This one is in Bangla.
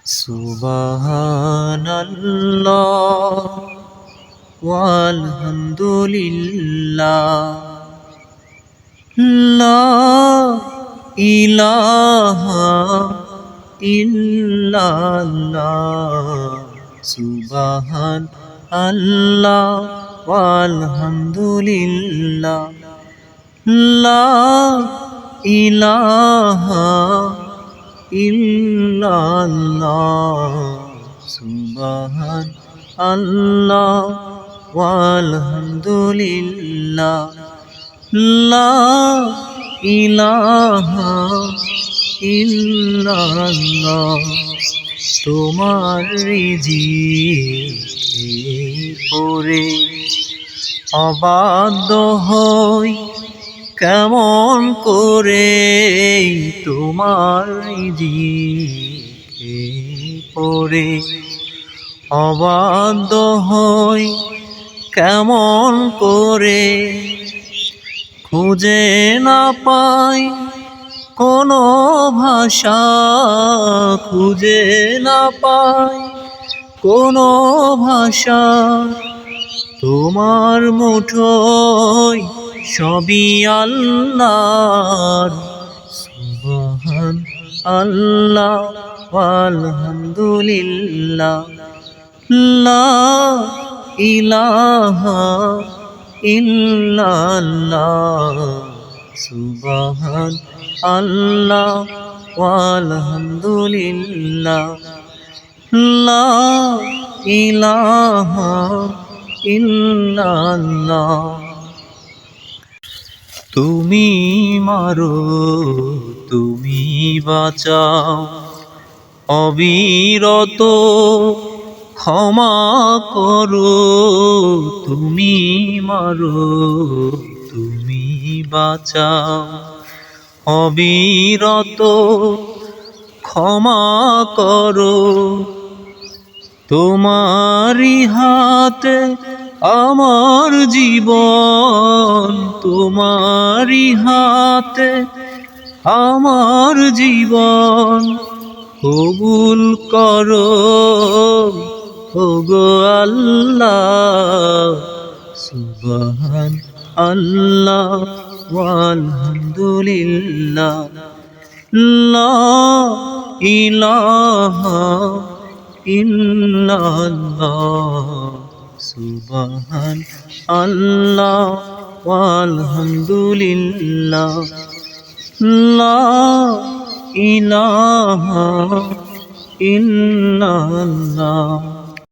সুবহানাল্লাহ ওয়ালহামদুলিল্লাহ লা ইলাহা ইল্লাল্লাহ সুবহানাল্লাহ ওয়ালহামদুলিল্লাহ লা ইলাহা ইল্লাল্লাহ সুবহানাল্লাহ ওয়ালহামদুলিল্লাহ লা ইলাহা ইল্লাল্লাহ তোমার রিজিকে পড়ে অবাধ্য হই কেমন করে তোমার রিজিকে পড়ে অবাধ্য হই কেমন করে খুঁজে না পাই কোনো ভাষা খুঁজে না পাই কোনো ভাষা তোমার মুঠোয় সবই আল্লাহর সুবহানাল্লাহ ওয়ালহামদুলিল্লাহ লা ইলাহা ইল্লাল্লাহ সুবহানাল্লাহ ওয়ালহামদুলিল্লাহ লা ইলাহা ইল্লাল্লাহ তুমি মারো তুমি বাঁচাও অবিরত ক্ষমা করো তুমি মারো তুমি বাঁচাও অবিরত ক্ষমা করো তোমারি হাতে আমার জীবন তোমারি হাতে আমার জীবন কবুল করো ওগো আল্লাহ সুবহানাল্লাহ ওয়ালহামদুলিল্লাহ লা ইলাহা ইল্লাল্লাহ সুবহানাল্লাহ ওয়ালহামদুলিল্লাহ লা ইলাহা ইল্লাল্লাহ